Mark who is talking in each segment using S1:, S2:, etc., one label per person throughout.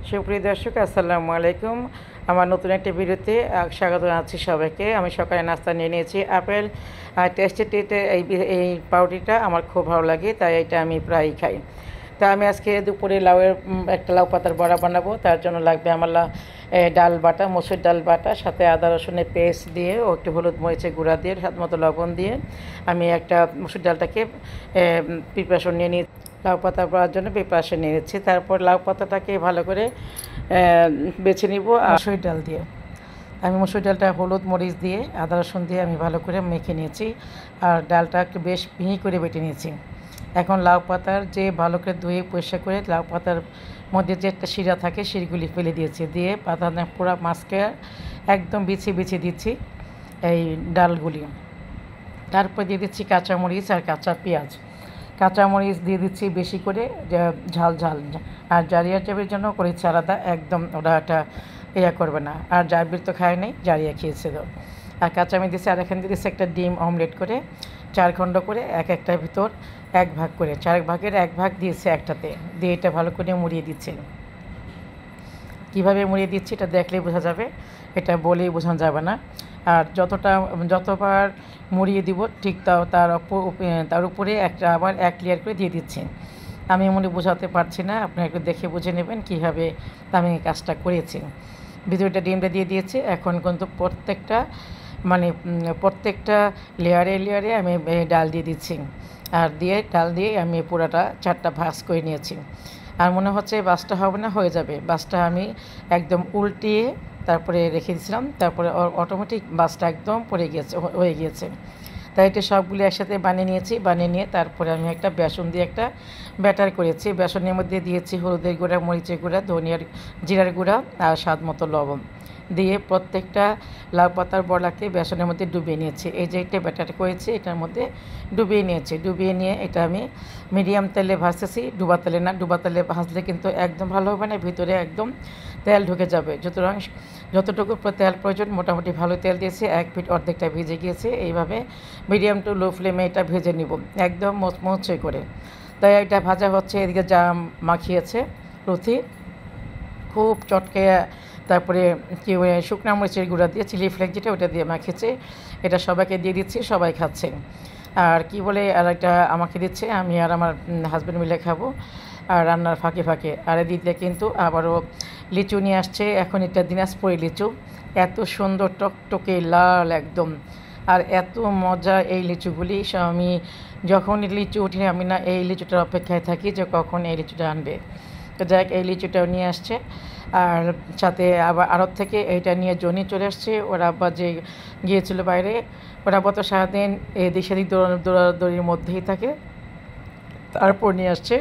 S1: সুপ্রিয় দর্শক, আসসালামু আলাইকুম। আমার নতুন একটা ভিডিওতে স্বাগত জানাচ্ছি সবাইকে। আমি সকালে নাস্তা নিয়ে নিয়েছি আপেল টেস্টি টেটে। এই পাউরুটিটা আমার খুব ভালো লাগে, তাই এটা আমি প্রায়ই খাই। তা আমি আজকে দুপুরে একটা লাউ পাতার বড়া বানাবো। তার জন্য লাগবে আমার ডাল বাটা, মসুর ডাল বাটা, সাথে আদা রসুনের পেস্ট দিয়ে ও একটু হলুদ মরিচের গুঁড়া দিয়ে স্বাদ মতো লবণ দিয়ে আমি একটা মসুর ডালটাকে প্রিপারেশন নিয়ে নিই। লাউ পাতা করার জন্য প্রিপারেশন নিয়ে নিচ্ছি। তারপর লাউ পাতাটাকে ভালো করে বেছে নিব মসুর ডাল দিয়ে। আমি মসুর ডালটা হলুদ মরিচ দিয়ে আদা রসুন দিয়ে আমি ভালো করে মেখে নিয়েছি, আর ডালটা একটু বেশ মিহি করে বেটে নিয়েছি। এখন লাউ পাতার যে ভালো করে ধুয়ে পরিষ্কার করে লাউ পাতার মধ্যে যে একটা শিরা থাকে শিরগুলি ফেলে দিয়েছি, দিয়ে পাতা পুরো মাছকে একদম বিছিয়ে বিছিয়ে দিচ্ছি এই ডালগুলি। তারপর দিয়ে দিচ্ছি কাঁচামরিচ আর কাঁচা পেঁয়াজ। কাঁচামরিচ দিয়ে দিচ্ছি বেশি করে, ঝাল ঝাল। আর জারিয়া চাবির জন্য করেছি আলাদা, একদম ওরা একটা করবে না। আর জাবির তো খায় নাই, জারিয়া খেয়েছিল। আর কাঁচামরিচ দিচ্ছি, আর এখানে দিচ্ছি একটা ডিম অমলেট করে 4 খণ্ড করে, একটার ভিতর 1 ভাগ করে, 4 ভাগের 1 ভাগ দিয়েছে একটাতে, দিয়ে এটা ভালো করে মুড়িয়ে দিচ্ছে। কীভাবে মুড়িয়ে দিচ্ছি এটা দেখলেই বোঝা যাবে, এটা বলেই বোঝানো যাবে না। আর যতবার মুড়িয়ে দিব ঠিক তার উপরে আবার 1 লেয়ার করে দিয়ে দিচ্ছি। আমি মনে বোঝাতে পারছি না, আপনারা একটু দেখে বুঝে নেবেন কীভাবে আমি কাজটা করেছি। ভিতরটা ডিমটা দিয়ে দিয়েছি। এখন কিন্তু প্রত্যেকটা লেয়ারে আমি ডাল দিয়ে দিচ্ছি, আর ডাল দিয়ে আমি পুরাটা 4টা ভাঁজ করে নিয়েছি। আর মনে হচ্ছে বাসটা হবে না, হয়ে যাবে। বাসটা আমি একদম উল্টিয়ে তারপরে রেখে দিয়েছিলাম, তারপরে অটোমেটিক বাসটা একদম হয়ে গিয়েছে। তাই এটা সবগুলো একসাথে বানিয়ে নিয়েছি। বানিয়ে নিয়ে তারপরে আমি একটা বেসন দিয়ে একটা ব্যাটার করেছি। বেসনের মধ্যে দিয়েছি হলুদের গুঁড়া, মরিচের গুঁড়া, জিরার গুঁড়া আর স্বাদ মতো লবণ দিয়ে প্রত্যেকটা লাউ পাতার বড়াকে বেসনের মধ্যে ডুবিয়ে নিয়েছি। এই যে একটা ব্যাটার করেছি এটার মধ্যে ডুবিয়ে নিয়েছি। ডুবিয়ে নিয়ে এটা আমি মিডিয়াম তেলে ভাজতেছি, ডুবা তেলে না। ডুবা তেলে ভাজলে কিন্তু একদম ভালো হবে না, ভিতরে একদম তেল ঢুকে যাবে। যতটুকু তেল প্রয়োজন মোটামুটি ভালো তেল দিয়েছি। 1 ফিট অর্ধেকটা ভেজে গিয়েছে। এইভাবে মিডিয়াম টু লো ফ্লেমে এটা ভেজে নিব একদম মুচমুচে করে। তাই এটা ভাজা হচ্ছে, এদিকে জাম মাখিয়েছে রুথি খুব চটকে। তারপরে শুকনো মরিচের গুঁড়া দিয়ে চিলি ফ্লেক্স যেটা ওটা দিয়ে মাখিয়েছে। এটা সবাইকে দিয়ে দিচ্ছি, সবাই খাচ্ছে। আর আর একটা আমাকে দিচ্ছে, আমি আর আমার হাজব্যান্ড মিলে খাবো আর রান্নার ফাঁকে ফাঁকে। আর এদিকে কিন্তু আবারও লিচু নিয়ে আসছে। এখন এটা দিনাজপুরি লিচু, এত সুন্দর টকটকে লাল একদম, আর এত মজা এই লিচুগুলি। আমি যখন লিচু উঠি আমি না এই লিচুটার অপেক্ষায় থাকি যে কখন এই লিচুটা আনবে। তো যাই হোক, এই লিচুটাও নিয়ে আসছে। আর সাথে আবার আড়ত থেকে এইটা নিয়ে জনি চলে আসছে। ওরা আব্বা যে গিয়েছিল বাইরে, ওরা আব্বা তো সারাদিন এদিক সেদিক দৌড়াদৌড়ির মধ্যেই থাকে। তারপর নিয়ে আসছে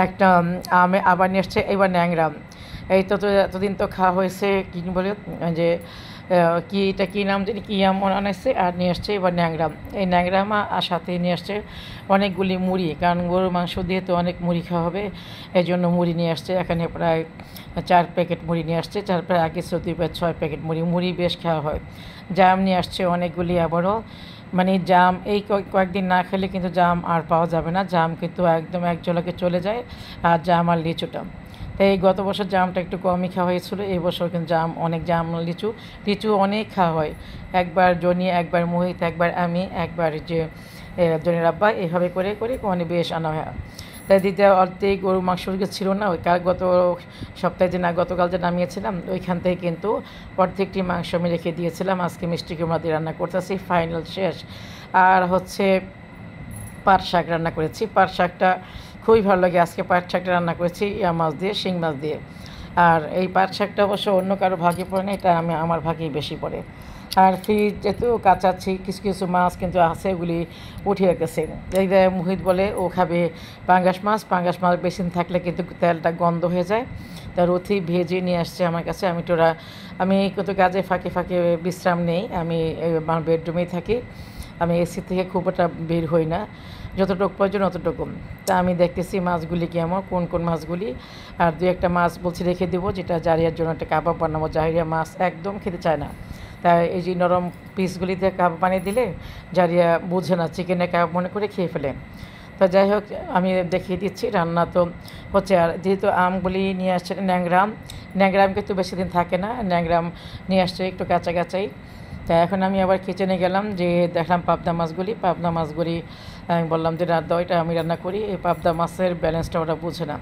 S1: একটা আবার নিয়ে আসছে এবার ন্যাংরা। এই তো এতদিন তো খাওয়া হয়েছে কী বলে যে এটা কী নাম জানি, কী মনে আনাইছে। আর নিয়ে আসছে এবার ন্যাংরা। এই ন্যাংরা মা আর সাথে নিয়ে আসছে অনেকগুলি মুড়ি, কারণ গরুর মাংস দিয়ে তো অনেক মুড়ি খাওয়া হবে, এই জন্য মুড়ি নিয়ে আসছে। এখানে প্রায় 4 প্যাকেট মুড়ি নিয়ে আসছে। 4 প্রায় আগে 6 প্যাকেট মুড়ি বেশ খাওয়া হয়। জাম নিয়ে আসছে অনেকগুলি আবারও, জাম এই কয়েকদিন না খেলে কিন্তু জাম আর পাওয়া যাবে না। জাম কিন্তু একদম এক ঝলকে চলে যায়, আর জাম আর লিচুটা। তাই গত বছর জামটা একটু কমই খাওয়া হয়েছিল, এই বছর কিন্তু অনেক লিচু অনেক খাওয়া হয়। একবার জনি, একবার মোহিত, একবার আমি, একবার যে জনির আব্বা, এভাবে করে করে বেশ আনা হয়। তাই দিতে অর্ধেক গরু মাংস ছিল না, ওই গত সপ্তাহে গতকাল যে নামিয়েছিলাম ওইখান থেকে কিন্তু অর্ধেকটি মাংস আমি রেখে দিয়েছিলাম। আজকে মিষ্টি কুমড়া দিয়ে রান্না করতেছি, ফাইনাল শেষ। আর পাট শাক রান্না করেছি। পাট শাকটা খুবই ভালো লাগে। আজকে পাট শাকটা রান্না করেছি মাছ দিয়ে, শিং মাছ দিয়ে। আর এই পাট শাকটা অবশ্য অন্য কারো ভাগে পড়ে না, এটা আমার ভাগেই বেশি পড়ে। আর ফ্রিজ যেহেতু কাঁচাচ্ছি, কিছু কিছু মাছ কিন্তু আছে, ওগুলি উঠিয়ে রেখেছে। এই মোহিত বলে ও খাবে পাঙ্গাস মাছ বেশি দিন থাকলে কিন্তু তেলটা গন্ধ হয়ে যায়। তা রথি ভেজে নিয়ে আসছে আমার কাছে। আমি কত কাজে ফাঁকে ফাঁকে বিশ্রাম নেই, আমি আমার বেডরুমেই থাকি। আমি এসি থেকে খুব একটা বের হই না, যতটুকু প্রয়োজন অতটুকু। তা আমি দেখতেছি মাছগুলি কেমন, কোন মাছগুলি। আর 2-1টা মাছ বলছি রেখে দেবো, যেটা জারিয়ার জন্য একটা কাবাব বানাবো। জারিয়া মাছ একদম খেতে চায় না, তাই এই যে নরম পিসগুলিতে কাবাব বানিয়ে দিলে জারিয়া বুঝে না, চিকেনের কাবাব মনে করে খেয়ে ফেলে। তো যাই হোক, আমি দেখিয়ে দিচ্ছি রান্না তো হচ্ছে। আর যেহেতু আমগুলি নিয়ে আসছে ন্যাংরা আম কিন্তু বেশি দিন থাকে না, ন্যাংরা আম নিয়ে আসছে একটু কাঁচা কাঁচাই। তা এখন আমি আবার কিচেনে গেলাম, যে দেখলাম পাবদা মাছগুলি আমি বললাম যে রাত দাও, এটা আমি রান্না করি। এই পাবদা মাছের ব্যালেন্সটা ওরা বুঝে না।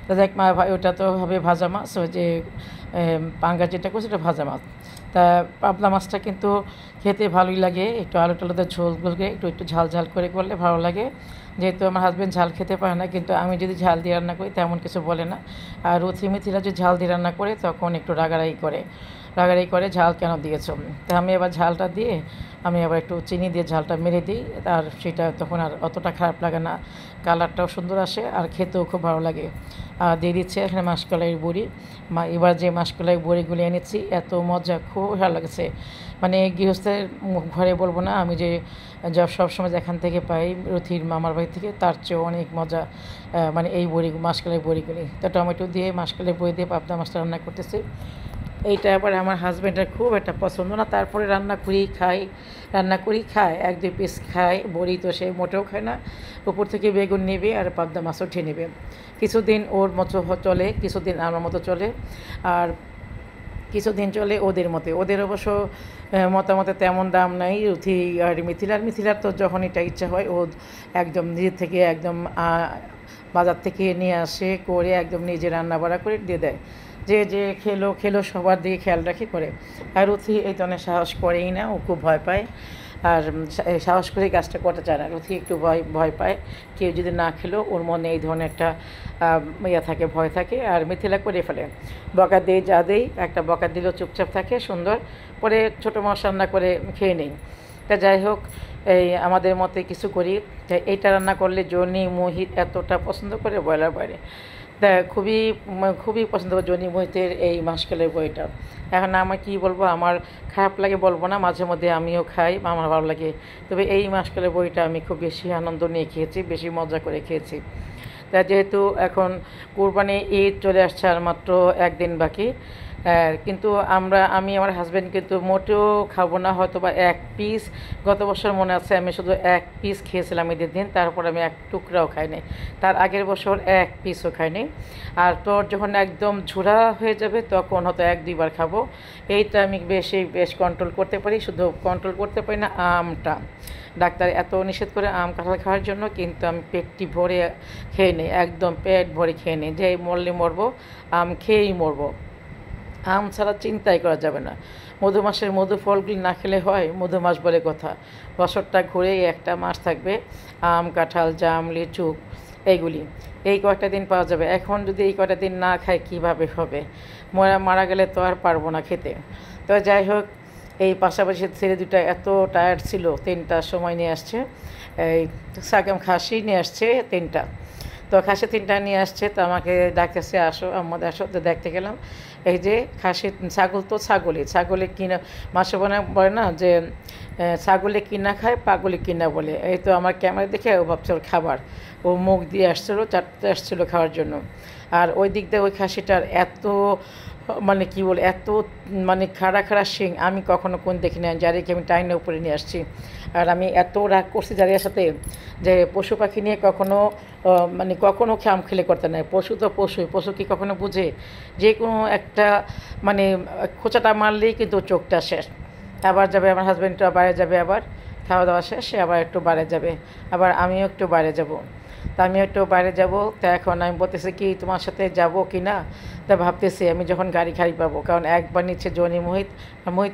S1: তো দেখ মা ভাই, ওটা তো হবে ভাজা মাছ, ওই যে পাঙ্গাস যেটা করছে ওটা ভাজা মাছ। তা পাবদা মাছটা কিন্তু খেতে ভালোই লাগে, একটু আলু টালুতে ঝোল করে একটু একটু ঝাল ঝাল করে করলে ভালো লাগে। যেহেতু আমার হাজব্যান্ড ঝাল খেতে পারে না, কিন্তু আমি যদি ঝাল দিয়ে রান্না করি তেমন কিছু বলে না। আর রুথি মিথিলা যদি ঝাল দিয়ে রান্না করে তখন একটু রাগারাগি করে ঝাল কেন দিয়েছো। তা আমি এবার ঝালটা দিয়ে আমি আবার একটু চিনি দিয়ে ঝালটা মেরে দিই, আর সেটা তখন আর অতটা খারাপ লাগে না, কালারটাও সুন্দর আসে আর খেতেও খুব ভালো লাগে। আর দিয়ে দিচ্ছে এখানে মাসকলাইয়ের বড়ি। এবার যে মাসকলাইয়ের বড়িগুলি এনেছি, এত মজা, খুব ভালো লাগছে। মানে গৃহস্থের ঘরে বলবো না, আমি যে যা সবসময় যেখান থেকে পাই রথির মামার বাড়ি থেকে, তার চেয়েও অনেক মজা। মানে এই মাসকলাইয়ের বড়িগুলি, তো টমেটো দিয়ে মাসকলাইয়ের বড়ি দিয়ে পাবদা মাছটা রান্না করতেছি। এইটা আবার আমার হাজব্যান্ডের খুব একটা পছন্দ না, তারপরে রান্না করি খায়, 1-2 পিস খায়। বড়ি তো সে মোটেও খায় না, উপর থেকে বেগুন নেবে আর পাবদা মাছও উঠিয়ে নেবে। কিছুদিন ওর মতো চলে, কিছুদিন আমার মতো চলে, আর কিছুদিন চলে ওদের মতে। ওদের অবশ্য মতামতে তেমন দাম নাই। রুথি আর মিথিলার তো যখন এটা ইচ্ছা হয়, ও একদম নিজের থেকে একদম বাজার থেকে নিয়ে আসে, করে একদম নিজে রান্না বাড়া করে দিয়ে দেয়। যে খেলো সবার দিকে খেয়াল রাখি করে। আর রুথি এই ধরনের সাহস করেই না, ও খুব ভয় পায়। আর সাহস করে কাজটা করতে চায় না, রুথি একটু ভয় পায়। কেউ যদি না খেলো ওর মনে এই ধরনের একটা ভয় থাকে। আর মিথিলা করে ফেলে, বকা দেই, যা দেই একটা বকা দিলেও চুপচাপ থাকে সুন্দর, পরে ছোটো মাছ রান্না করে খেয়ে নেই। তা যাই হোক, এই আমাদের মতে কিছু করি। এইটা রান্না করলে জনি মোহিত এতটা পছন্দ করে বয়লার বাইরে। তা খুবই পছন্দ করে জনি মোহিতের এই মাসকলাইয়ের বড়িটা। এখন আমার কি বলবো, আমার খারাপ লাগে বলবো না, মাঝে মধ্যে আমিও খাই, আমার ভালো লাগে। তবে এই মাসকলাইয়ের বড়িটা আমি খুব বেশি আনন্দ নিয়ে খেয়েছি, বেশি মজা করে খেয়েছি। তা যেহেতু এখন কোরবানি ঈদ চলে আসছে আর মাত্র 1 দিন বাকি, কিন্তু আমি আমার হাজব্যান্ড কিন্তু মোটেও খাবো না, হয়তো বা 1 পিস। গত বছর মনে আছে আমি শুধু 1 পিস খেয়েছিলাম ঈদের দিন, তারপর আমি 1 টুকরাও খাইনি। তার আগের বছর 1 পিসও খাইনি। আর তোর যখন একদম ঝুরা হয়ে যাবে তখন হয়তো 1-2 বার খাবো। এইটা আমি বেশ কন্ট্রোল করতে পারি, শুধু কন্ট্রোল করতে পারি না আমটা। ডাক্তার এত নিষেধ করে আম কাঁঠাল খাওয়ার জন্য, কিন্তু আমি পেটটি ভরে খেয়ে নিই, একদম পেট ভরে খেয়ে নিই, যে মরলে মরবো, আম খেয়েই মরবো। আম ছাড়া চিন্তাই করা যাবে না। মধুমাসের মধু ফলগুলি না খেলে হয়, মধুমাস বলে কথা। বছরটা ঘুরেই একটা মাস থাকবে, আম কাঁঠাল জাম লিচু এইগুলি এই কয়েকটা দিন পাওয়া যাবে। এখন যদি এই কয়টা দিন না খাই কীভাবে হবে, মারা গেলে তো আর পারবো না খেতে। তো যাই হোক, এই পাশাপাশি ছেলে দুটা এত টায়ার্ড ছিল, 3টার সময় নিয়ে আসছে এই খাসি নিয়ে আসছে 3টা। তো খাসি 3টা নিয়ে আসছে, তো আমাকে ডাকতেছে, আসো আমাদের আসো। তো দেখতে গেলাম, এই যে ছাগল তো ছাগলে কিনা মাসে বলে না যে ছাগলে কিনা খায় পাগলে কিনা বলে। এই তো আমার ক্যামেরা দেখে ও ভাবছে ওর খাবার, ও মুখ দিয়ে আসছিলো, চাটতে আসছিলো খাওয়ার জন্য। আর ওই দিক দিয়ে ওই খাসিটার এত মানে কি বলে, এত মানে খাড়া শিং আমি কখনো কোন দেখি না, যারিকে আমি টাইনের উপরে নিয়ে আসছি। আর আমি এত রাগ করছি যারিয়ার সাথে, যে পশু পাখি নিয়ে কখনো খাম খেলে করতে নেয়। পশু তো পশু কি কখনো বুঝে, যে কোনো একটা মানে খোঁচাটা মারলেই কিন্তু চোখটা শেষ। আবার যাবে আমার হাজব্যান্ডটা বাইরে যাবে, আবার খাওয়া দাওয়া শেষ, সে আবার একটু বাইরে যাবে, আবার আমিও একটু বাইরে যাব। তা আমিও একটু বাইরে যাব। তা এখন আমি বলতেছি কি তোমার সাথে যাব কি না, তা ভাবতেছি আমি যখন গাড়ি পাবো, কারণ একবার নিচ্ছে জনি মোহিত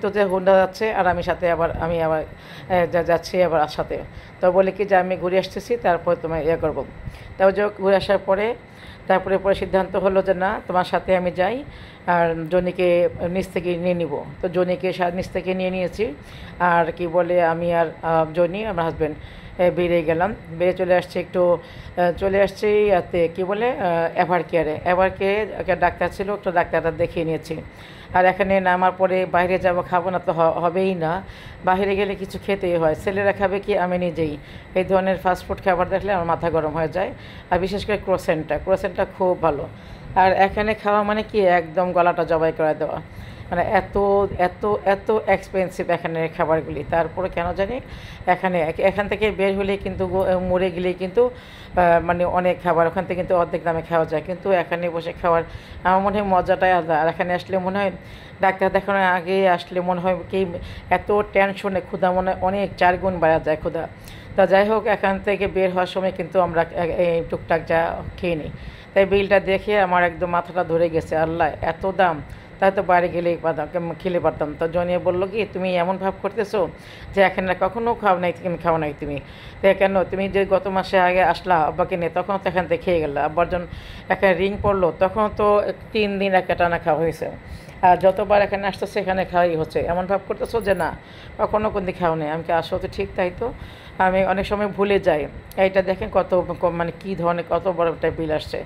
S1: তো যে হুন্ডা যাচ্ছে, আর আমি আবার যাচ্ছি আবার সাথে। তো বলে কি যে আমি ঘুরে আসতেছি, তারপর তোমায় করবো। তাও যাক, ঘুরে আসার পরে তারপরে সিদ্ধান্ত হলো যে না, তোমার সাথে আমি যাই, আর জনিকে নিচ থেকে নিয়ে নিব। তো জনিকে নিচ থেকে নিয়ে নিয়েছি, আর কি বলে আমি আর জনি আমার হাজব্যান্ড বেরিয়ে গেলাম। বেরিয়ে চলে আসছি ইয়াতে কী বলে এভার কেয়ারে ডাক্তার ছিল, একটু ডাক্তারটা দেখিয়ে নিয়েছি। আর এখানে নামার পরে বাইরে যাব, খাবো না তো হবেই না, বাইরে গেলে কিছু খেতেই হয়। ছেলেরা খাবে কি, আমি নিজেই এই ধরনের ফাস্টফুড খাবার দেখলে আমার মাথা গরম হয়ে যায়। আর বিশেষ করে ক্রোসেন্টটা খুব ভালো। আর এখানে খাওয়া মানে কি একদম গলাটা জবাই করে দেওয়া। মানে এত এত এত এক্সপেন্সিভ এখানের খাবারগুলি। তারপরে কেন জানি এখান থেকে বের হলে কিন্তু মরে গেলেই কিন্তু মানে অনেক খাবার ওখান থেকে কিন্তু অর্ধেক দামে খাওয়া যায়, কিন্তু এখানে বসে খাওয়ার আমার মনে হয় মজাটাই আলাদা। আর এখানে আসলে মনে হয় ডাক্তার দেখানোর আগে আসলে মনে হয় কি এত টেনশনে ক্ষুধা মনে হয় অনেক 4 গুণ বাড়া যায় ক্ষুধা। তা যাই হোক, এখান থেকে বের হওয়ার সময় কিন্তু আমরা এই টুকটাক যা খেয়ে নিই। তাই বিলটা দেখে আমার একদম মাথাটা ধরে গেছে, আল্লাহ এত দাম, তাই তো বাইরে গেলেই খেলে পারতাম। তো জনিয়ে বললো কি, তুমি এমন ভাব করতেছো যে এখানে কখনো খাও নাই তুমি, তো কেন তুমি যে গত মাসে আগে আসলা আব্বাকে নিয়ে, তখন তো এখান থেকে খেয়ে গেলো। আব্বার যখন এখানে রিং পড়লো তখন তো 3 দিন একটা টানা খাওয়া হয়েছে, আর যতবার এখানে আসতেছে এখানে খাওয়াই হচ্ছে। এমন ভাব করতেছো যে না কখনো কোন দিন খাও নেই। আমি কি আসো তো ঠিক, তাই তো আমি অনেক সময় ভুলে যাই। এইটা দেখেন কত মানে কী ধরনের কত বড় একটা বিল আসছে।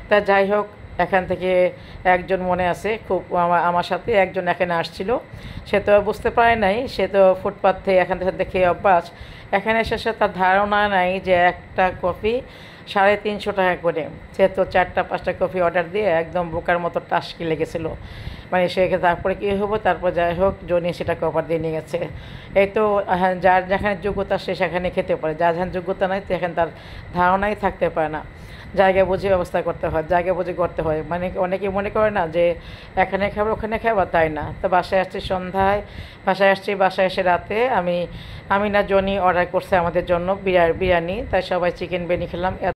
S1: তা যাই হোক, এখান থেকে একজন মনে আছে খুব আমার সাথে একজন এখানে আসছিল, সে তো বুঝতে পারে নাই, সে তো ফুটপাথ থেকে এখান থেকে দেখে অভ্যাস। এখানে এসে তার ধারণা নাই যে একটা কফি 350 টাকা করে। সে তো 4টা 5টা কফি অর্ডার দিয়ে একদম বোকার মতো টাসকি লেগেছিলো। মানে সে তারপরে কী হবো, তারপর যাই হোক জনি সেটা কভার দিয়ে নিয়ে গেছে। এই তো হ্যাঁ, যার যেখানে যোগ্যতা সে সেখানে খেতে পারে, যার যেখানে যোগ্যতা নাই সেখানে তার ধারণাই থাকতে পারে না। জায়গা বুঝে ব্যবস্থা করতে হয়, জায়গা বুঝে করতে হয়। মানে অনেকে মনে করে না যে এখানে খাবার ওখানে খাবার, তাই না। তো বাসায় আসছি সন্ধ্যায়, বাসায় এসে রাতে আমি না জনি অর্ডার করছে আমাদের জন্য বিরিয়ানি, তাই সবাই চিকেন বিরিয়ানি খেলাম।